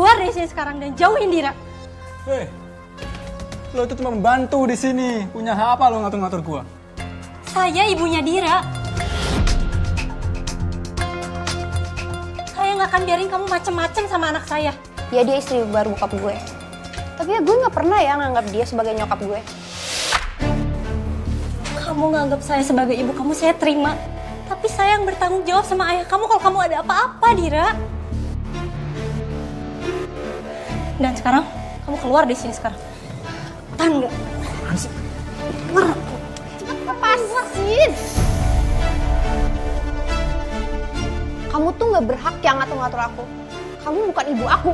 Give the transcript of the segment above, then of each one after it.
keluar dari sini sekarang dan jauhin Dira. Hei, lo itu cuma membantu di sini. Punya hak apa lo ngatur-ngatur gua? Saya ibunya Dira. Saya nggak akan biarin kamu macem-macem sama anak saya. Ya dia istri baru bokap gue. Tapi ya gue nggak pernah ya nganggap dia sebagai nyokap gue. Kamu nganggap saya sebagai ibu kamu, saya terima. Tapi saya yang bertanggung jawab sama ayah kamu kalau kamu ada apa-apa, Dira. Dan sekarang, kamu keluar dari sini sekarang. Tahan nggak? Keluar. Lepasin! Kamu tuh nggak berhak yang ngatur-ngatur aku. Kamu bukan ibu aku.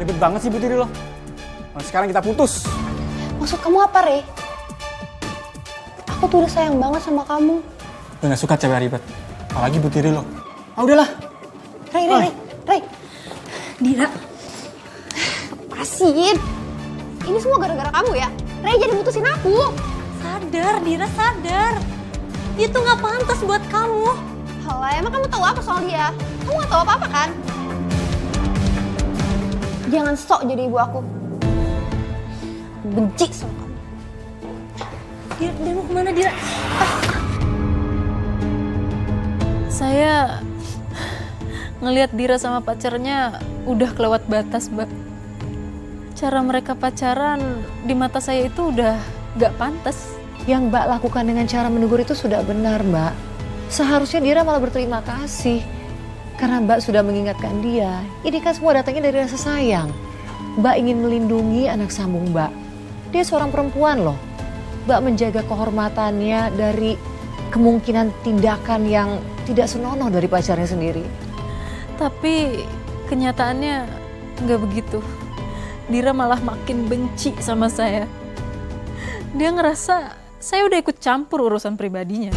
Ribet banget sih bu diri lo. Nah, sekarang kita putus. Maksud kamu apa, Rey? Aku tuh udah sayang banget sama kamu. Gue gak suka cewek ribet. Apalagi bu diri lo. Ah udahlah. Rey. Dira. Lepasin! Ini semua gara-gara kamu ya? Rey jadi mutusin aku. Sadar, Dira, sadar. Dia tuh nggak pantas buat kamu. Halah, emang kamu tahu apa soal dia? Kamu gak tahu apa-apa kan? Jangan sok jadi ibu aku. Benci sama kamu. Dira, dia mau kemana, Dira? Saya ngelihat Dira sama pacarnya udah kelewat batas, Mbak. Cara mereka pacaran di mata saya itu udah gak pantas. Yang Mbak lakukan dengan cara menegur itu sudah benar, Mbak. Seharusnya Dira malah berterima kasih. Karena Mbak sudah mengingatkan dia. Ini kan semua datangnya dari rasa sayang. Mbak ingin melindungi anak sambung Mbak. Dia seorang perempuan loh. Mbak menjaga kehormatannya dari kemungkinan tindakan yang tidak senonoh dari pacarnya sendiri. Tapi kenyataannya nggak begitu. Dira malah makin benci sama saya. Dia ngerasa saya udah ikut campur urusan pribadinya.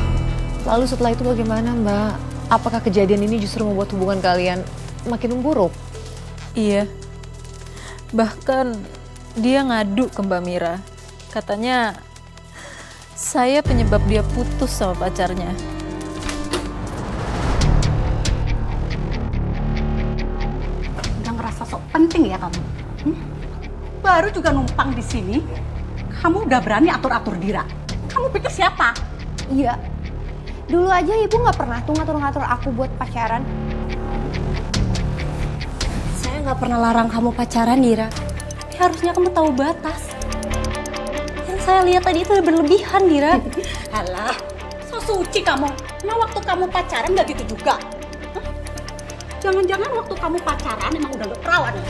Lalu setelah itu bagaimana Mbak? Apakah kejadian ini justru membuat hubungan kalian makin memburuk? Iya. Bahkan dia ngadu ke Mbak Mira. Katanya saya penyebab dia putus sama pacarnya. Udah ngerasa sok penting ya kamu? Baru juga numpang di sini, kamu udah berani atur-atur Dira. Kamu pikir siapa? Iya. Dulu aja ibu nggak pernah tuh ngatur-ngatur aku buat pacaran. Saya nggak pernah larang kamu pacaran, Dira. Tapi harusnya kamu tahu batas. Yang saya lihat tadi itu berlebihan, Dira. Alah, so suci kamu. Nah waktu kamu pacaran nggak gitu juga. Hah? Jangan-jangan waktu kamu pacaran emang udah gak perawan ya?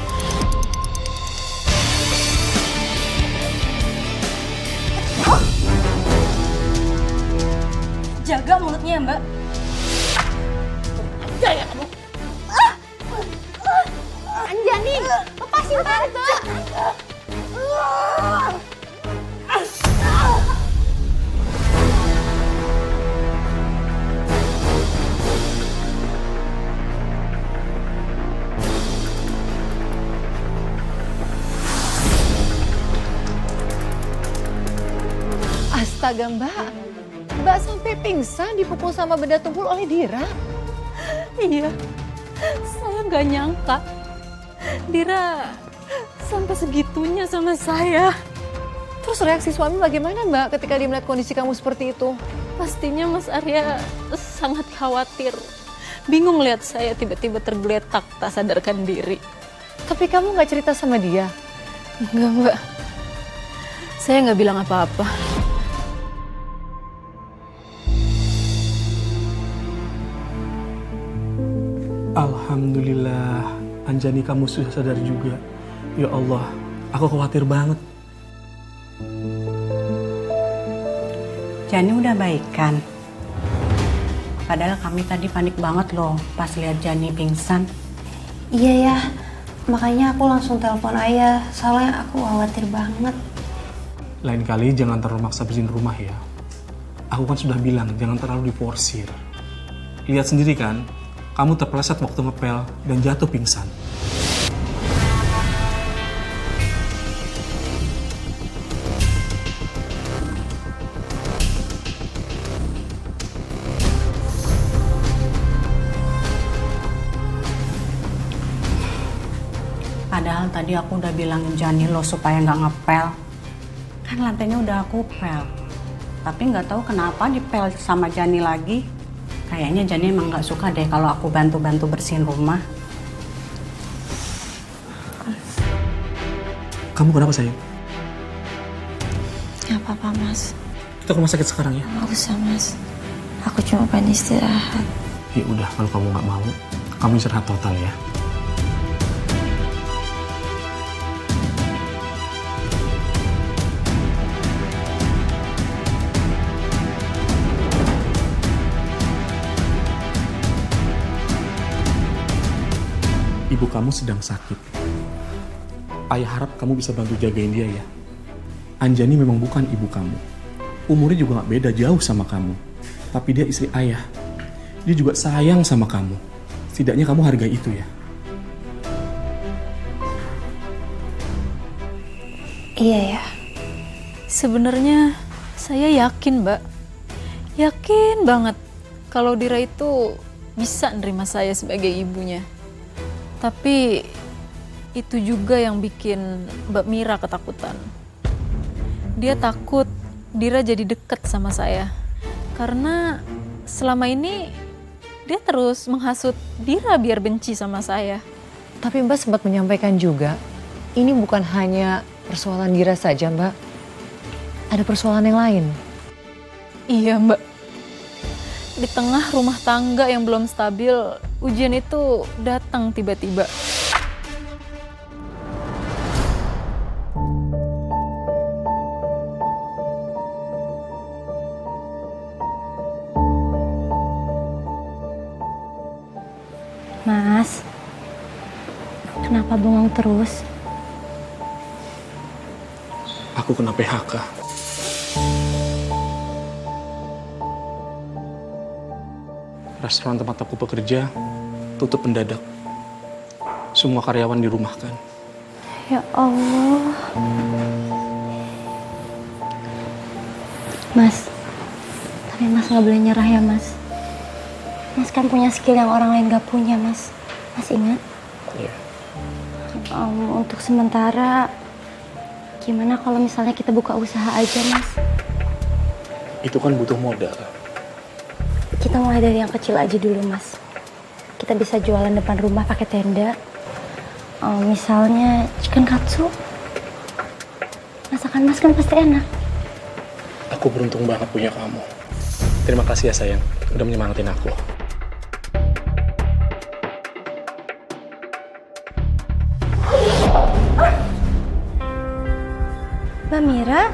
Jaga mulutnya, Mbak. Ya ya kamu. Anjani, lepasin tante. Astaga Mbak. Mbak sampai pingsan dipukul sama benda tumpul oleh Dira. Iya, saya nggak nyangka Dira sampai segitunya sama saya. Terus reaksi suami bagaimana Mbak ketika dia melihat kondisi kamu seperti itu? Pastinya Mas Arya sangat khawatir. Bingung lihat saya tiba-tiba tergeletak tak sadarkan diri. Tapi kamu nggak cerita sama dia? Enggak, Mbak. Saya nggak bilang apa-apa. Alhamdulillah, Anjani kamu sudah sadar juga. Ya Allah, aku khawatir banget. Jani udah baikan. Padahal kami tadi panik banget loh pas lihat Jani pingsan. Iya ya, makanya aku langsung telepon ayah. Soalnya aku khawatir banget. Lain kali jangan terlalu maksa bersihin rumah ya. Aku kan sudah bilang jangan terlalu diporsir. Lihat sendiri kan, kamu terpeleset waktu ngepel dan jatuh pingsan. Padahal tadi aku udah bilangin Jani lo supaya nggak ngepel. Kan lantainya udah aku pel. Tapi nggak tahu kenapa dipel sama Jani lagi. Kayaknya Jani emang nggak suka deh kalau aku bantu-bantu bersihin rumah. Kamu kenapa sayang? Gak apa-apa mas, Kita ke rumah sakit sekarang ya? gak usah mas. Aku cuma pengen istirahat. Ya udah, kalau kamu nggak mau, kamu istirahat total ya. Ibu kamu sedang sakit. Ayah harap kamu bisa bantu jagain dia ya. Anjani memang bukan ibu kamu. Umurnya juga gak beda jauh sama kamu. Tapi dia istri ayah. Dia juga sayang sama kamu. Setidaknya kamu hargai itu ya. Iya ya. Sebenarnya saya yakin, Mbak. Yakin banget kalau Dira itu bisa nerima saya sebagai ibunya. Tapi itu juga yang bikin Mbak Mira ketakutan. Dia takut Dira jadi deket sama saya. Karena selama ini dia terus menghasut Dira biar benci sama saya. Tapi Mbak sempat menyampaikan juga, ini bukan hanya persoalan Dira saja Mbak. Ada persoalan yang lain. Iya, Mbak. Di tengah rumah tangga yang belum stabil, ujian itu datang tiba-tiba. Mas, kenapa bengong terus? Aku kena PHK. Restoran tempat aku bekerja tutup mendadak. Semua karyawan dirumahkan. Ya Allah. Mas, tapi Mas nggak boleh nyerah ya Mas. Mas kan punya skill yang orang lain gak punya Mas. Mas ingat? Iya. Untuk sementara, gimana kalau misalnya kita buka usaha aja Mas? Itu kan butuh modal. Kita mulai dari yang kecil aja dulu Mas. Kita bisa jualan depan rumah pakai tenda. Misalnya chicken katsu. Masakan Mas kan pasti enak. Aku beruntung banget punya kamu. Terima kasih ya sayang, udah menyemangatin aku. Mbak Mira,